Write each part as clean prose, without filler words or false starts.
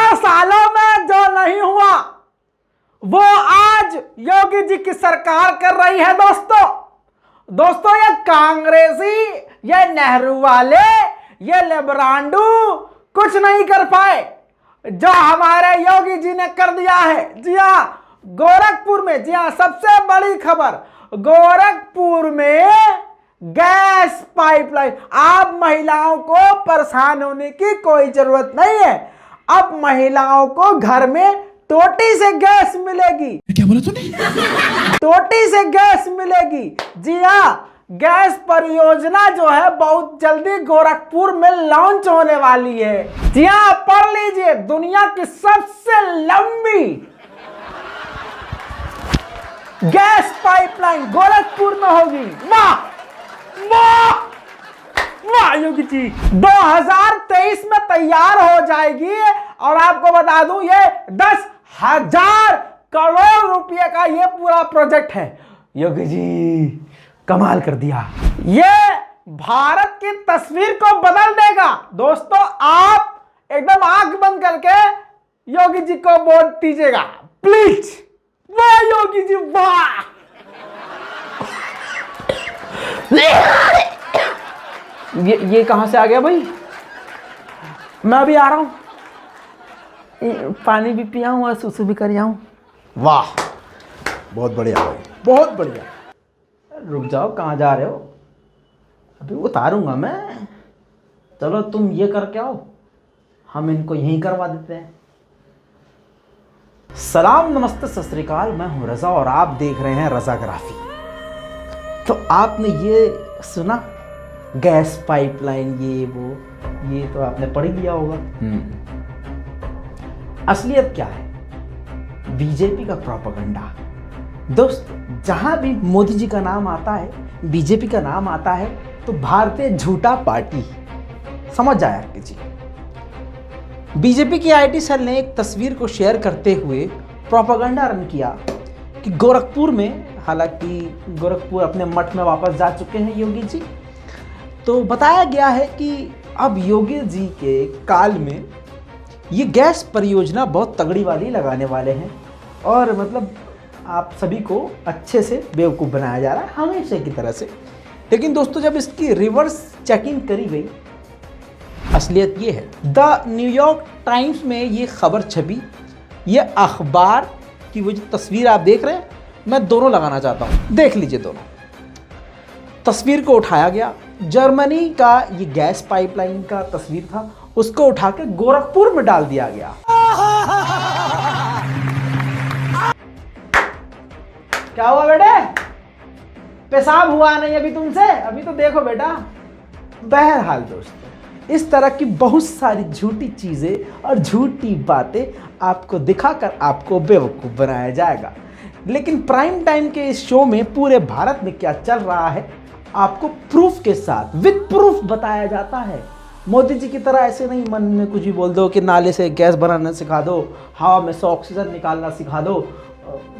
15 सालों में जो नहीं हुआ वो आज योगी जी की सरकार कर रही है। दोस्तों ये कांग्रेसी, ये नेहरू वाले, ये लेब्रांडू कुछ नहीं कर पाए जो हमारे योगी जी ने कर दिया है। जी हाँ, गोरखपुर में, जी हाँ, सबसे बड़ी खबर, गोरखपुर में गैस पाइपलाइन। अब महिलाओं को परेशान होने की कोई जरूरत नहीं है। अब महिलाओं को घर में टोटी से गैस मिलेगी। क्या बोला तूने? टोटी से गैस मिलेगी। जी हाँ, गैस परियोजना जो है बहुत जल्दी गोरखपुर में लॉन्च होने वाली है। जी हाँ, पढ़ लीजिए, दुनिया की सबसे लंबी गैस पाइपलाइन गोरखपुर में होगी। वाह वाह वाह योगी जी, 2023 में तैयार हो जाएगी। और आपको बता दूं ये 10,000 करोड़ रुपए का ये पूरा प्रोजेक्ट है। योगी जी कमाल कर दिया। ये भारत की तस्वीर को बदल देगा। दोस्तों आप एकदम आंख बंद करके योगी जी को वोट दीजिएगा प्लीज। वाह योगी जी वाह। ये कहां से आ गया भाई? मैं अभी आ रहा हूं, पानी भी पिया हूं और सुसु भी कर आऊं। वाह, बहुत बढ़िया भाई, बहुत बढ़िया। रुक जाओ, कहाँ जा रहे हो? अभी उतारूंगा मैं। चलो तुम ये करके आओ, हम इनको यहीं करवा देते हैं। सलाम नमस्ते सत श्री अकाल, मैं हूं रजा और आप देख रहे हैं रजाग्राफी। तो आपने ये सुना गैस पाइपलाइन, ये वो, ये तो आपने पढ़ ही लिया होगा। असलियत क्या है? बीजेपी का प्रोपेगेंडा। दोस्त, जहां भी मोदी जी का नाम आता है, बीजेपी का नाम आता है, तो भारतीय झूठा पार्टी समझ जाया कीजिए। बीजेपी की आईटी सेल ने एक तस्वीर को शेयर करते हुए प्रोपेगेंडा रन किया कि गोरखपुर में, हालांकि गोरखपुर अपने मठ में वापस जा चुके हैं योगी जी, तो बताया गया है कि अब योगी जी के काल में ये गैस परियोजना बहुत तगड़ी वाली लगाने वाले हैं। और मतलब आप सभी को अच्छे से बेवकूफ़ बनाया जा रहा है हमेशा की तरह से। लेकिन दोस्तों जब इसकी रिवर्स चेकिंग करी गई, असलियत ये है। द न्यूयॉर्क टाइम्स में ये खबर छपी। ये अखबार की वो जो तस्वीर आप देख रहे हैं, मैं दोनों लगाना चाहता हूँ, देख लीजिए दोनों। तस्वीर को उठाया गया, जर्मनी का ये गैस पाइपलाइन का तस्वीर था, उसको उठा के गोरखपुर में डाल दिया गया। क्या हुआ बेटे? पेशाब हुआ नहीं अभी तुमसे? अभी तो देखो बेटा। बहरहाल दोस्तों, इस तरह की बहुत सारी झूठी चीजें और झूठी बातें आपको दिखाकर आपको बेवकूफ बनाया जाएगा। लेकिन प्राइम टाइम के इस शो में पूरे भारत में क्या चल रहा है आपको प्रूफ के साथ, विद प्रूफ बताया जाता है। मोदी जी की तरह ऐसे नहीं मन में कुछ भी बोल दो कि नाले से गैस बनाना सिखा दो, हवा में से ऑक्सीजन निकालना सिखा दो,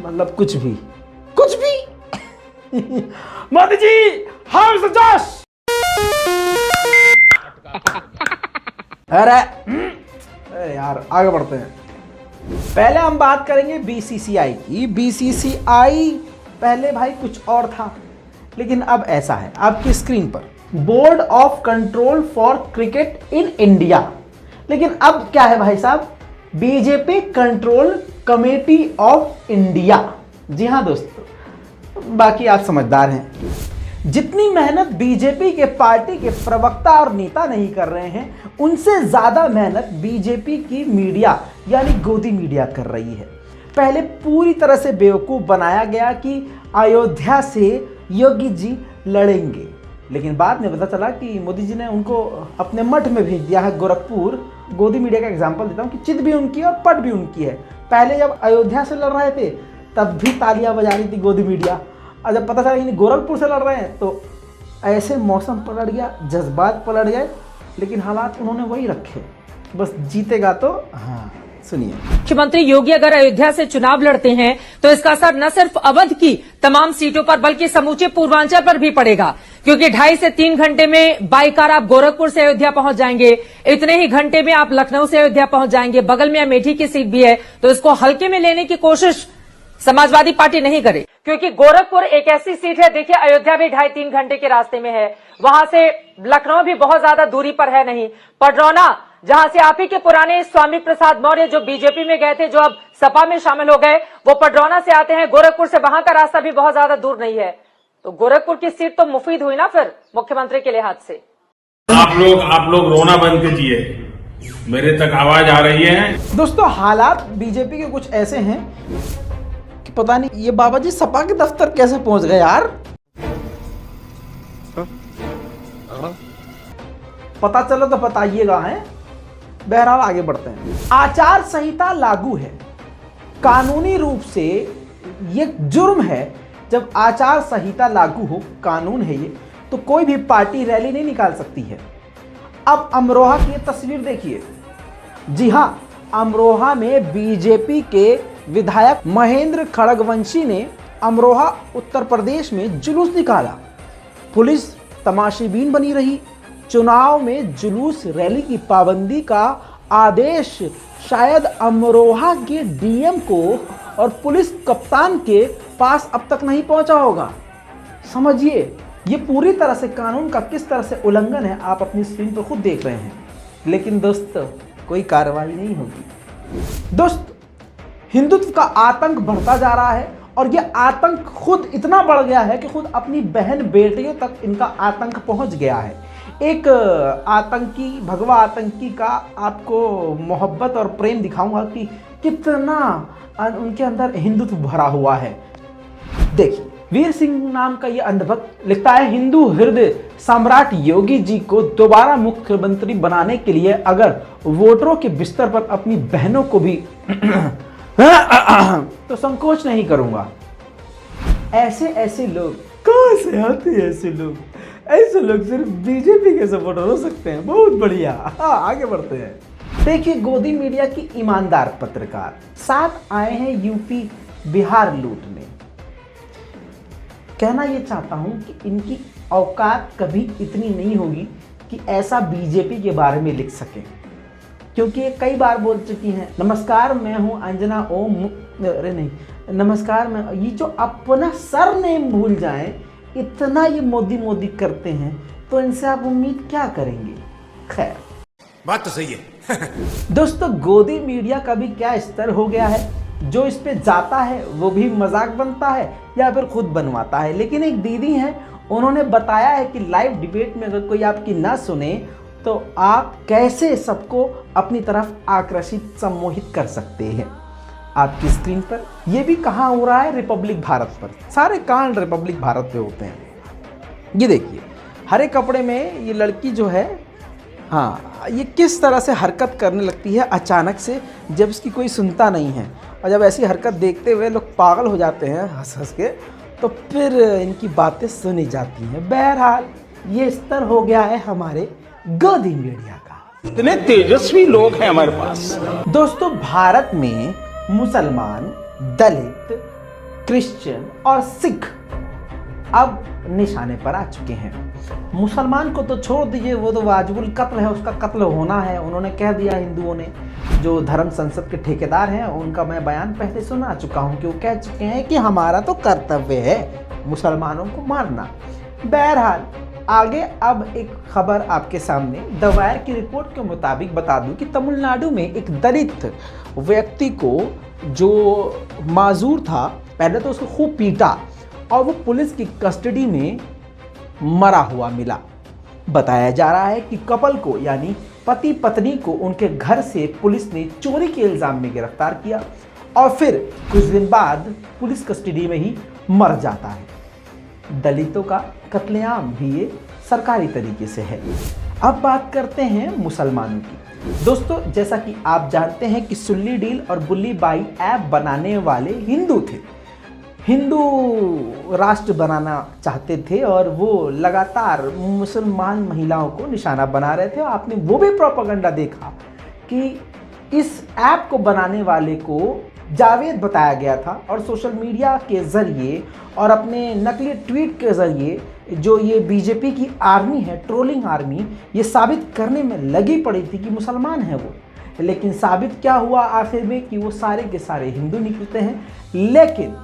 मतलब कुछ भी मोदी जी हम से जोश। अरे यार आगे बढ़ते हैं। पहले हम बात करेंगे बीसीसीआई की। बीसीसीआई पहले भाई कुछ और था, लेकिन अब ऐसा है आपकी स्क्रीन पर, board of control for cricket in India. लेकिन अब क्या है भाई साहब? BJP control committee of India. जी हाँ दोस्तों, बाकी आप समझदार हैं। जितनी मेहनत बीजेपी के पार्टी के प्रवक्ता और नेता नहीं कर रहे हैं, उनसे ज्यादा मेहनत बीजेपी की मीडिया यानी गोदी मीडिया कर रही है। पहले पूरी तरह से बेवकूफ बनाया गया कि अयोध्या से योगी जी लड़ेंगे, लेकिन बाद में पता चला कि मोदी जी ने उनको अपने मठ में भेज दिया है गोरखपुर। गोदी मीडिया का एग्जांपल देता हूँ कि चित भी उनकी है और पट भी उनकी है। पहले जब अयोध्या से लड़ रहे थे तब भी तालियां बजा रही थी गोदी मीडिया, और जब पता चला कि गोरखपुर से लड़ रहे हैं तो ऐसे मौसम पलट गया, जज्बात पलट गए, लेकिन हालात उन्होंने वही रखे। बस जीतेगा तो हाँ सुनिए। मुख्यमंत्री योगी अगर अयोध्या से चुनाव लड़ते हैं तो इसका असर न सिर्फ अवध की तमाम सीटों पर बल्कि समूचे पूर्वांचल पर भी पड़ेगा, क्योंकि 2.5 से 3 घंटे में बाई कार आप गोरखपुर से अयोध्या पहुंच जाएंगे, इतने ही घंटे में आप लखनऊ से अयोध्या पहुंच जाएंगे। बगल में अमेठी की सीट भी है, तो इसको हल्के में लेने की कोशिश समाजवादी पार्टी नहीं करे, क्योंकि गोरखपुर एक ऐसी सीट है, देखिए अयोध्या भी 2.5-3 घंटे के रास्ते में है, वहां से लखनऊ भी बहुत ज्यादा दूरी पर है नहीं। पडरौना, जहां से आप ही के पुराने स्वामी प्रसाद मौर्य जो बीजेपी में गए थे, जो अब सपा में शामिल हो गए, वो पडरौना से आते हैं, गोरखपुर से, वहां का रास्ता भी बहुत ज्यादा दूर नहीं है। तो गोरखपुर की सीट तो मुफीद हुई ना फिर मुख्यमंत्री के लिहाज से। आप लोग रोना बंद कीजिए, मेरे तक आवाज आ रही है। दोस्तों, हालात बीजेपी के कुछ ऐसे हैं कि पता नहीं ये बाबा जी सपा के दफ्तर कैसे पहुंच गए यार। पता चलो तो बताइएगा। है बहरहाल आगे बढ़ते हैं। आचार संहिता लागू है। कानूनी रूप से ये जुर्म है जब आचार संहिता लागू हो, कानून है ये, तो कोई भी पार्टी रैली नहीं निकाल सकती है। अब अमरोहा की ये तस्वीर देखिए। जी हां, अमरोहा में बीजेपी के विधायक महेंद्र खड़गवंशी ने अमरोहा उत्तर प्रदेश में जुलूस निकाला। पुलिस तमाशीबीन बनी रही। चुनाव में जुलूस रैली की पाबंदी का आदेश शायद अमरोहा के डीएम को और पुलिस कप्तान के पास अब तक नहीं पहुंचा होगा। समझिए ये पूरी तरह से कानून का किस तरह से उल्लंघन है, आप अपनी स्क्रीन पर खुद देख रहे हैं। लेकिन दोस्तों, कोई कार्रवाई नहीं होगी। दोस्त, हिंदुत्व का आतंक बढ़ता जा रहा है और ये आतंक खुद इतना बढ़ गया है कि खुद अपनी बहन बेटियों तक इनका आतंक पहुंच गया है। एक आतंकी, भगवा आतंकी का आपको मोहब्बत और प्रेम दिखाऊंगा कि कितना उनके अंदर हिंदुत्व भरा हुआ है। देखिए, वीर सिंह नाम का ये अंधभक्त लिखता है, हिंदू हृदय सम्राट योगी जी को दोबारा मुख्यमंत्री बनाने के लिए अगर वोटरों के बिस्तर पर अपनी बहनों को भी तो संकोच नहीं करूंगा। ऐसे लोग कहां से आते हैं? ऐसे लोग सिर्फ बीजेपी के सपोर्टर हो सकते हैं। बहुत बढ़िया। आगे बढ़ते हैं। देखिए, गोदी मीडिया की ईमानदार पत्रकार साथ आए हैं यूपी बिहार लूटने। कहना यह चाहता हूं कि इनकी औकात कभी इतनी नहीं होगी कि ऐसा बीजेपी के बारे में लिख सके, क्योंकि ये कई बार बोल चुकी हैं, नमस्कार मैं हूं अंजना ओम, अरे नहीं, नमस्कार मैं, ये जो अपना सर नेम भूल जाएं, इतना ये मोदी करते हैं, तो इनसे आप उम्मीद क्या करेंगे। खैर, बात तो सही है। दोस्तों, गोदी मीडिया का भी क्या स्तर हो गया है, जो इस पे जाता है वो भी मजाक बनता है या फिर खुद बनवाता है। लेकिन एक दीदी हैं, उन्होंने बताया है कि लाइव डिबेट में अगर कोई आपकी ना सुने तो आप कैसे सबको अपनी तरफ आकर्षित, सम्मोहित कर सकते हैं। आपकी स्क्रीन पर यह भी कहाँ हो रहा है, रिपब्लिक भारत पर। सारे कांड रिपब्लिक भारत पे होते हैं। ये देखिए, हरे कपड़े में ये लड़की जो है, हाँ, ये किस तरह से हरकत करने लगती है अचानक से, जब इसकी कोई सुनता नहीं है। और जब ऐसी हरकत देखते हुए लोग पागल हो जाते हैं हंस के, तो फिर इनकी बातें सुनी जाती हैं। बहरहाल ये स्तर हो गया है हमारे गोदी मीडिया का। इतने तेजस्वी लोग हैं हमारे पास। दोस्तों, भारत में मुसलमान, दलित, क्रिश्चियन और सिख अब निशाने पर आ चुके हैं। मुसलमान को तो छोड़ दीजिए, वो तो वाजिबुल कत्ल है, उसका कत्ल होना है। उन्होंने कह दिया, हिंदुओं ने, जो धर्म संसद के ठेकेदार हैं, उनका मैं बयान पहले सुना चुका हूं कि वो कह चुके हैं कि हमारा तो कर्तव्य है मुसलमानों को मारना। बहरहाल आगे अब एक खबर आपके सामने, द वायर की रिपोर्ट के मुताबिक बता दूं कि तमिलनाडु में एक दलित व्यक्ति को, जो माजूर था, पहले तो उसको खूब पीटा और वो पुलिस की कस्टडी में मरा हुआ मिला। बताया जा रहा है कि कपल को, यानी पति पत्नी को, उनके घर से पुलिस ने चोरी के इल्जाम में गिरफ्तार किया और फिर कुछ दिन बाद पुलिस कस्टडी में ही मर जाता है। दलितों का कत्लेआम भी ये सरकारी तरीके से है। अब बात करते हैं मुसलमानों की। दोस्तों, जैसा कि आप जानते हैं कि सुल्ली डील और बुल्ली बाई ऐप बनाने वाले हिंदू थे, हिंदू राष्ट्र बनाना चाहते थे और वो लगातार मुसलमान महिलाओं को निशाना बना रहे थे। आपने वो भी प्रोपेगेंडा देखा कि इस ऐप को बनाने वाले को जावेद बताया गया था और सोशल मीडिया के ज़रिए और अपने नकली ट्वीट के ज़रिए जो ये बीजेपी की आर्मी है, ट्रोलिंग आर्मी, ये साबित करने में लगी पड़ी थी कि मुसलमान है वो। लेकिन साबित क्या हुआ आखिर में कि वो सारे के सारे हिंदू निकलते हैं। लेकिन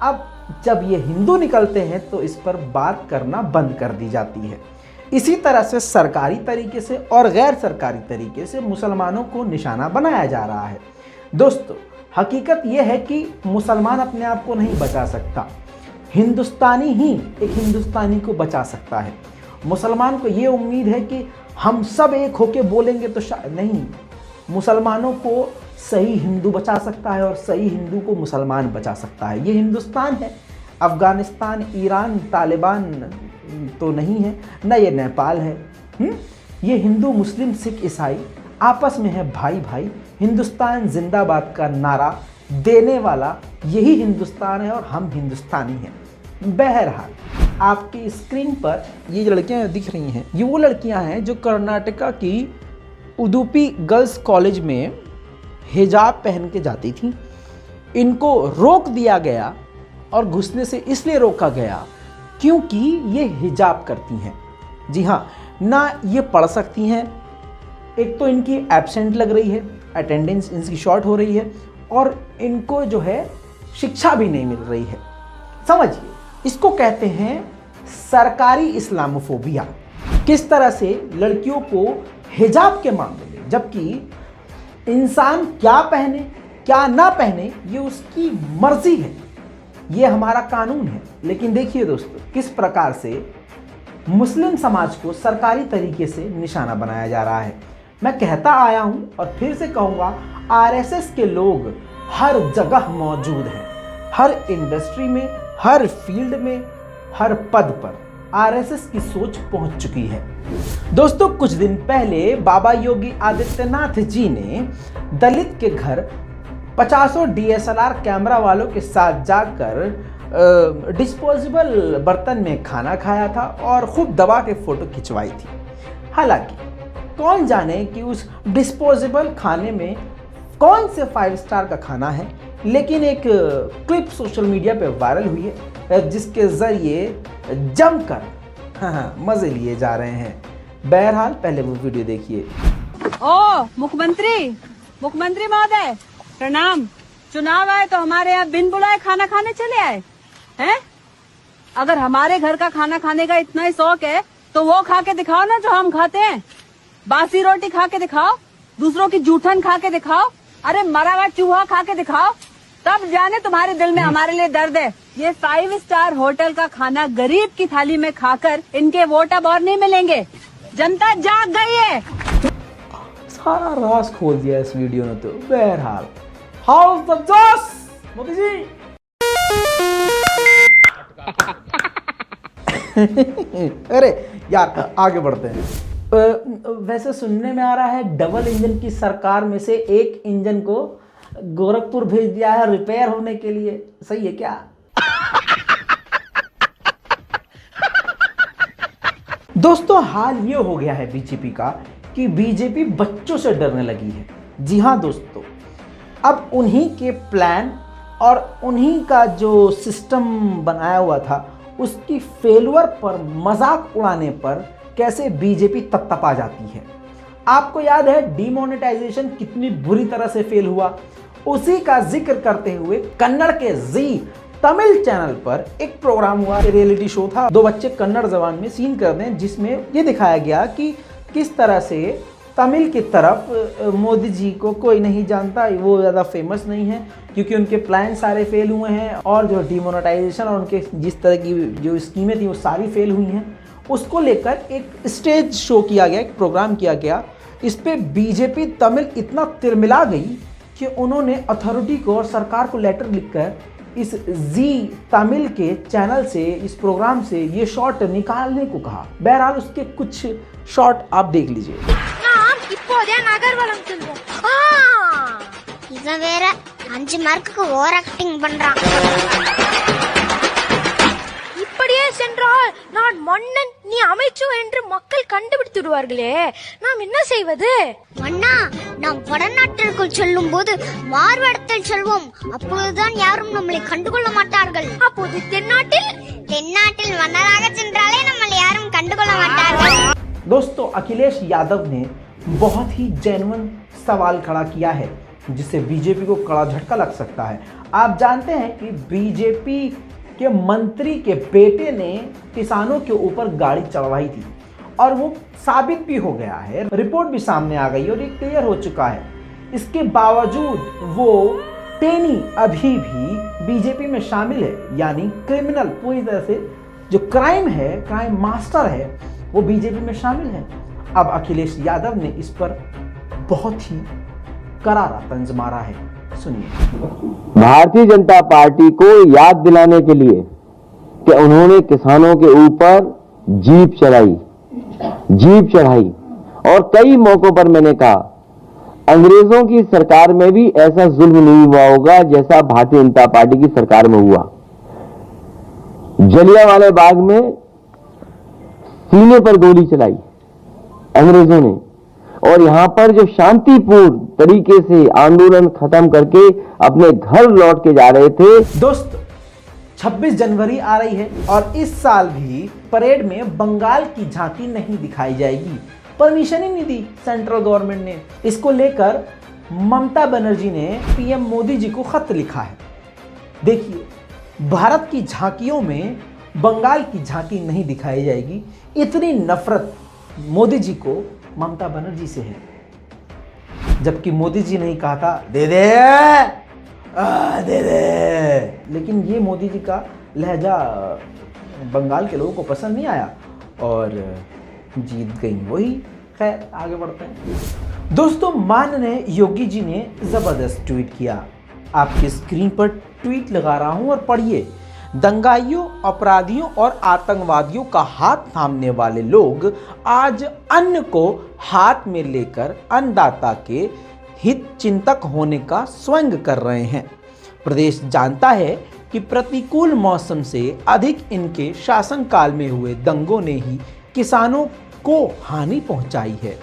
अब जब ये हिंदू निकलते हैं तो इस पर बात करना बंद कर दी जाती है। इसी तरह से सरकारी तरीके से और गैर सरकारी तरीके से मुसलमानों को निशाना बनाया जा रहा है। दोस्तों, हकीकत यह है कि मुसलमान अपने आप को नहीं बचा सकता, हिंदुस्तानी ही एक हिंदुस्तानी को बचा सकता है। मुसलमान को ये उम्मीद है कि हम सब एक होके बोलेंगे तो शायद नहीं, मुसलमानों को सही हिंदू बचा सकता है और सही हिंदू को मुसलमान बचा सकता है। ये हिंदुस्तान है, अफ़गानिस्तान, ईरान, तालिबान तो नहीं है, न ये नेपाल है। ये हिंदू, मुस्लिम, सिख, ईसाई आपस में है भाई भाई। हिंदुस्तान जिंदाबाद का नारा देने वाला यही हिंदुस्तान है और हम हिंदुस्तानी हैं। बहरहाल, आपकी स्क्रीन पर ये जो लड़कियां दिख रही हैं, ये वो लड़कियां हैं जो कर्नाटका की उडुपी गर्ल्स कॉलेज में हिजाब पहन के जाती थीं। इनको रोक दिया गया और घुसने से इसलिए रोका गया क्योंकि ये हिजाब करती हैं। जी हाँ, ना ये पढ़ सकती हैं, एक तो इनकी एब्सेंट लग रही है, अटेंडेंस इनकी शॉर्ट हो रही है, और इनको जो है शिक्षा भी नहीं मिल रही है। समझिए, इसको कहते हैं सरकारी इस्लामोफोबिया। किस तरह से लड़कियों को हिजाब के मामले में, जबकि इंसान क्या पहने क्या ना पहने ये उसकी मर्जी है, ये हमारा कानून है। लेकिन देखिए दोस्तों, किस प्रकार से मुस्लिम समाज को सरकारी तरीके से निशाना बनाया जा रहा है। मैं कहता आया हूं और फिर से कहूंगा, आरएसएस के लोग हर जगह मौजूद हैं, हर इंडस्ट्री में, हर फील्ड में, हर पद पर आरएसएस की सोच पहुंच चुकी है। दोस्तों, कुछ दिन पहले बाबा योगी आदित्यनाथ जी ने दलित के घर 50 डीएसएलआर कैमरा वालों के साथ जाकर डिस्पोजेबल बर्तन में खाना खाया था और खूब दबा के फोटो खिंचवाई थी। हालांकि कौन जाने कि उस डिस्पोजेबल खाने में कौन से 5 स्टार का खाना है, लेकिन एक क्लिप सोशल मीडिया पे वायरल हुई है जिसके जरिए जमकर मजे लिए जा रहे हैं। बहरहाल, पहले वो वीडियो देखिए। ओ मुख्यमंत्री महोदय प्रणाम। चुनाव आए तो हमारे यहाँ बिन बुलाए खाना खाने चले आए हैं? अगर हमारे घर का खाना खाने का इतना ही शौक है तो वो खा के दिखाओ ना जो हम खाते हैं। बासी रोटी खा के दिखाओ, दूसरों की जूठन खा के दिखाओ, अरे मरा हुआ चूहा खा के दिखाओ, तब जाने तुम्हारे दिल में हमारे लिए दर्द है। ये 5 स्टार होटल का खाना गरीब की थाली में खाकर इनके वोट अब और नहीं मिलेंगे। जनता जाग गई है। सारा राज खोल दिया इस वीडियो ने। तो बहरहाल, house the Jos Modi ji. अरे यार, आगे बढ़ते हैं। वैसे सुनने में आ रहा है डबल इंजन की सरकार में से एक इंजन को गोरखपुर भेज दिया है रिपेयर होने के लिए। सही है क्या? दोस्तों, हाल ये हो गया है बीजेपी का कि बीजेपी बच्चों से डरने लगी है। जी हाँ दोस्तों, अब उन्हीं के प्लान और उन्हीं का जो सिस्टम बनाया हुआ था उसकी फेलुअर पर, मजाक उड़ाने पर कैसे बीजेपी तपतपा जाती है। आपको याद है डीमोनेटाइजेशन कितनी बुरी तरह से फेल हुआ? उसी का जिक्र करते हुए कन्नड़ के जी तमिल चैनल पर एक प्रोग्राम हुआ, रियलिटी शो था। 2 बच्चे कन्नड़ जबान में सीन कर दें, जिसमें ये दिखाया गया कि किस तरह से तमिल की तरफ मोदी जी को कोई नहीं जानता, वो ज़्यादा फेमस नहीं है क्योंकि उनके प्लान सारे फेल हुए हैं और जो डिमोनेटाइजेशन और उनके जिस तरह की जो स्कीमें थी वो सारी फेल हुई हैं। उसको लेकर एक स्टेज शो किया गया, एक प्रोग्राम किया गया। इस पे बीजेपी तमिल इतना तिरमिला गई कि उन्होंने अथॉरिटी को और सरकार को लेटर लिखकर इस जी तमिल के चैनल से, इस प्रोग्राम से ये शॉट निकालने को कहा। बहरहाल, उसके कुछ शॉट आप देख लीजिए। இப்போதே நகர்வலம் செல்வோம். இவன் வேற 5 மார்க்குக்கு ஓவர் ஆக்டிங் பண்றான். இப்படியே சென்றால் நான் மன்னன் நீ அமைச்சு என்று மக்கள் கண்டுபிடித்துடுவார்களே நாம் என்ன செய்வது? மன்னா, நாம் வடநாட்டிற்குள் செல்லும் போது மார்வேடத்தில் செல்வோம். அப்பொழுதுதான் யாரும் நம்மளை கண்டுகொள்ள மாட்டார்கள். அப்போது தென்னாட்டில் தென்னாட்டில் மன்னராக சென்றாலே நம்மளை யாரும் கண்டுகொள்ள மாட்டார்கள். दोस्तों, अखिलेश यादव ने बहुत ही जेन्युइन सवाल खड़ा किया है जिससे बीजेपी को कड़ा झटका लग सकता है। आप जानते हैं कि बीजेपी के मंत्री के बेटे ने किसानों के ऊपर गाड़ी चढ़वाई थी और वो साबित भी हो गया है, रिपोर्ट भी सामने आ गई और ये क्लियर हो चुका है। इसके बावजूद वो टेनी अभी भी बीजेपी में शामिल है, यानी क्रिमिनल, पूरी तरह से जो क्राइम है, क्राइम मास्टर है, वो बीजेपी में शामिल है। अब अखिलेश यादव ने इस पर बहुत ही करारा तंज मारा है, सुनिए। भारतीय जनता पार्टी को याद दिलाने के लिए कि उन्होंने किसानों के ऊपर जीप चढ़ाई और कई मौकों पर मैंने कहा अंग्रेजों की सरकार में भी ऐसा जुल्म नहीं हुआ होगा जैसा भारतीय जनता पार्टी की सरकार में हुआ। जलियांवाला बाग में सीने पर गोली चलाई अंग्रेजों ने और यहां पर जो शांतिपूर्ण तरीके से आंदोलन खत्म करके अपने घर लौट के जा रहे थे। दोस्त, 26 जनवरी आ रही है और इस साल भी परेड में बंगाल की झांकी नहीं दिखाई जाएगी। परमिशन ही नहीं दी सेंट्रल गवर्नमेंट ने। इसको लेकर ममता बनर्जी ने पीएम मोदी जी को खत लिखा है। देखिए, भारत की झांकियों में बंगाल की झांकी नहीं दिखाई जाएगी, इतनी नफरत मोदी जी को ममता बनर्जी से है। जबकि मोदी जी ने कहा था दे दे दे दे, लेकिन ये मोदी जी का लहजा बंगाल के लोगों को पसंद नहीं आया और जीत गई वही। खैर, आगे बढ़ते हैं। दोस्तों, माननीय योगी जी ने जबरदस्त ट्वीट किया। आपकी स्क्रीन पर ट्वीट लगा रहा हूं और पढ़िए। दंगाइयों, अपराधियों और आतंकवादियों का हाथ थामने वाले लोग आज अन्न को हाथ में लेकर अन्नदाता के हित चिंतक होने का स्वयं कर रहे हैं। प्रदेश जानता है कि प्रतिकूल मौसम से अधिक इनके शासनकाल में हुए दंगों ने ही किसानों को हानि पहुंचाई है।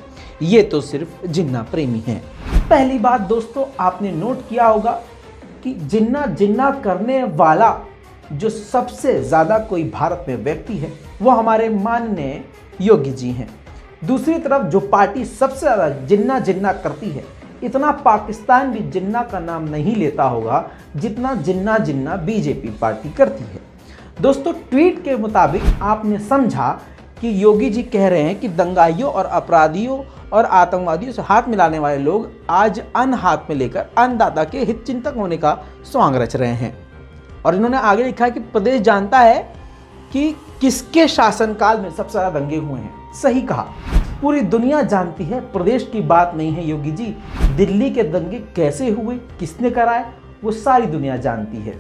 ये तो सिर्फ जिन्ना प्रेमी हैं। पहली बात दोस्तों, आपने नोट किया होगा कि जिन्ना जिन्ना करने वाला जो सबसे ज़्यादा कोई भारत में व्यक्ति है वो हमारे माननीय योगी जी हैं। दूसरी तरफ जो पार्टी सबसे ज़्यादा जिन्ना जिन्ना करती है, इतना पाकिस्तान भी जिन्ना का नाम नहीं लेता होगा जितना जिन्ना जिन्ना बीजेपी पार्टी करती है। दोस्तों, ट्वीट के मुताबिक आपने समझा कि योगी जी कह रहे हैं कि दंगाइयों और अपराधियों और आतंकवादियों से हाथ मिलाने वाले लोग आज अन्न हाथ में लेकर अन्नदाता के हित चिंतक होने का स्वांग रच रहे हैं। और इन्होंने आगे लिखा है कि प्रदेश जानता है कि किसके शासनकाल में सबसे ज्यादा दंगे हुए हैं। सही कहा, पूरी दुनिया जानती है, प्रदेश की बात नहीं है योगी जी। दिल्ली के दंगे कैसे हुए, किसने कराए, वो सारी दुनिया जानती है।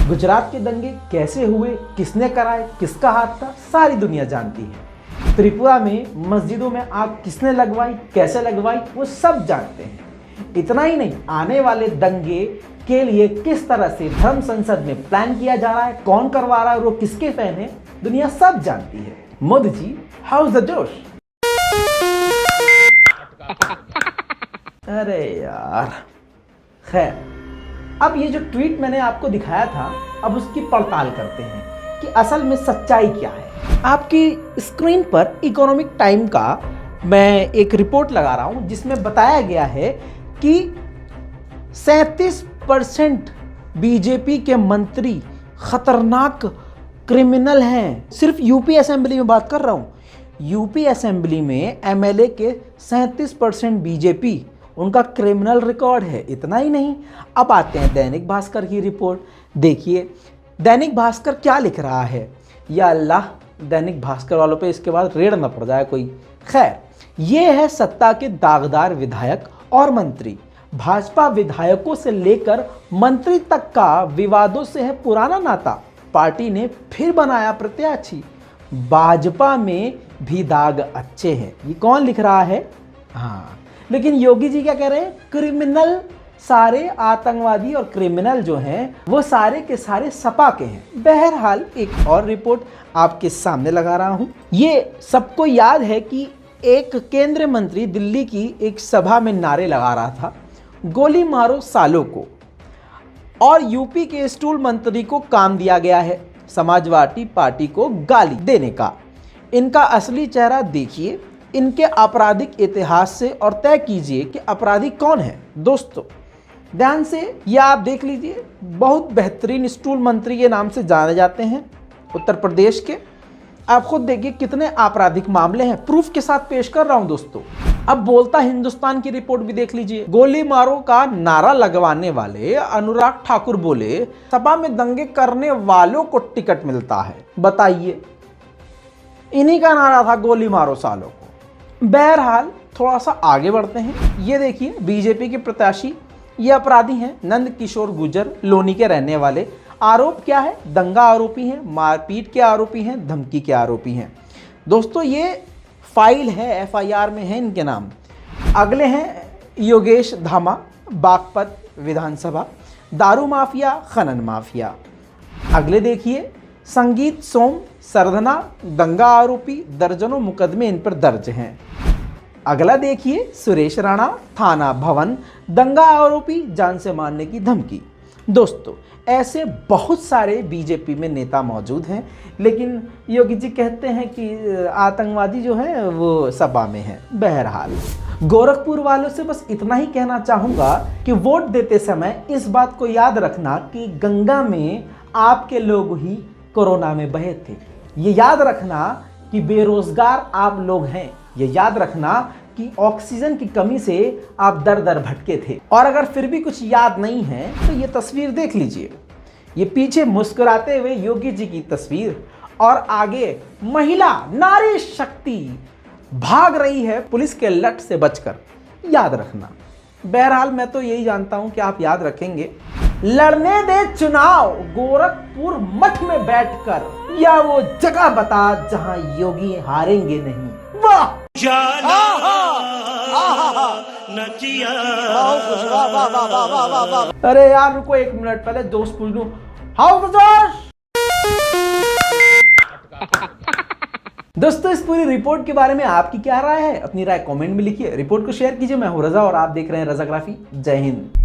गुजरात के दंगे कैसे हुए, किसने कराए, किसका हाथ था, सारी दुनिया जानती है। त्रिपुरा में मस्जिदों में आग किसने लगवाई, कैसे लगवाई, वो सब जानते हैं। इतना ही नहीं, आने वाले दंगे के लिए किस तरह से धर्म संसद में प्लान किया जा रहा है, कौन करवा रहा है, वो किसके फैन है, दुनिया सब जानती है। Modi ji, how is the जोश? अरे यार, खैर, अब ये जो ट्वीट मैंने आपको दिखाया था, अब उसकी पड़ताल करते हैं कि असल में सच्चाई क्या है। आपकी स्क्रीन पर इकोनॉमिक टाइम का मैं एक रिपोर्ट लगा रहा हूं जिसमें बताया गया है कि 37% बीजेपी के मंत्री खतरनाक क्रिमिनल हैं। सिर्फ यूपी असेंबली में बात कर रहा हूं। यूपी असेंबली में एमएलए के 37% बीजेपी, उनका क्रिमिनल रिकॉर्ड है। इतना ही नहीं, अब आते हैं दैनिक भास्कर की रिपोर्ट। देखिए दैनिक भास्कर क्या लिख रहा है। या अल्लाह, दैनिक भास्कर वालों पे इसके बाद रेड न पड़ जाए कोई। खैर, ये है सत्ता के दागदार विधायक और मंत्री। भाजपा विधायकों से लेकर मंत्री तक का विवादों से है पुराना नाता। पार्टी ने फिर बनाया प्रत्याशी। भाजपा में भी दाग अच्छे हैं। ये कौन लिख रहा है? हाँ, लेकिन योगी जी क्या कह रहे हैं? क्रिमिनल सारे आतंकवादी और क्रिमिनल जो हैं वो सारे के सारे सपा के हैं। बहरहाल एक और रिपोर्ट आपके सामने लगा रहा हूं। ये सबको याद है कि एक केंद्रीय मंत्री दिल्ली की एक सभा में नारे लगा रहा था, गोली मारो सालों को, और यूपी के स्टूल मंत्री को काम दिया गया है समाजवादी पार्टी को गाली देने का। इनका असली चेहरा देखिए, इनके आपराधिक इतिहास से, और तय कीजिए कि अपराधी कौन है। दोस्तों ध्यान से यह आप देख लीजिए, बहुत बेहतरीन स्टूल मंत्री के नाम से जाने जाते हैं उत्तर प्रदेश के। आप खुद देखिए कितने आपराधिक मामले हैं, प्रूफ के साथ पेश कर रहा हूं दोस्तों। अब बोलता हिंदुस्तान की रिपोर्ट भी देख लीजिए। गोली मारो का नारा लगवाने वाले अनुराग ठाकुर बोले सभा में दंगे करने वालों को टिकट मिलता है। बताइए, इन्हीं का नारा था गोली मारो सालों को। बहरहाल थोड़ा सा आगे बढ़ते हैं। ये देखिए बीजेपी के प्रत्याशी, ये अपराधी हैं नंद किशोर गुर्जर, लोनी के रहने वाले। आरोप क्या है? दंगा आरोपी हैं, मारपीट के आरोपी हैं, धमकी के आरोपी हैं। दोस्तों ये फाइल है, एफआईआर में है इनके नाम। अगले हैं योगेश धामा, बागपत विधानसभा, दारू माफिया, खनन माफिया। अगले देखिए संगीत सोम, सरधना, दंगा आरोपी, दर्जनों मुकदमे इन पर दर्ज हैं। अगला देखिए सुरेश राणा, थाना भवन, दंगा आरोपी, जान से मारने की धमकी। दोस्तों ऐसे बहुत सारे बीजेपी में नेता मौजूद हैं, लेकिन योगी जी कहते हैं कि आतंकवादी जो है वो सपा में है। बहरहाल गोरखपुर वालों से बस इतना ही कहना चाहूँगा कि वोट देते समय इस बात को याद रखना कि गंगा में आपके लोग ही कोरोना में बहे थे। ये याद रखना कि बेरोजगार आप लोग हैं। ये याद रखना कि ऑक्सीजन की कमी से आप दर दर भटके थे। और अगर फिर भी कुछ याद नहीं है तो ये तस्वीर देख लीजिए। ये पीछे मुस्कुराते हुए योगी जी की तस्वीर, और आगे महिला नारी शक्ति भाग रही है पुलिस के लट से बचकर। याद रखना। बहरहाल मैं तो यही जानता हूं कि आप याद रखेंगे। लड़ने दे चुनाव गोरखपुर मठ में बैठकर, या वो जगह बता जहां योगी हारेंगे नहीं। वाह! अरे यार रुको एक मिनट, पहले दोस्त पूछ लूं। हाउ दोस्तों इस पूरी रिपोर्ट के बारे में आपकी क्या राय है? अपनी राय कमेंट में लिखिए। रिपोर्ट को शेयर कीजिए। मैं हूं रजा और आप देख रहे हैं रजाग्राफी। जय हिंद।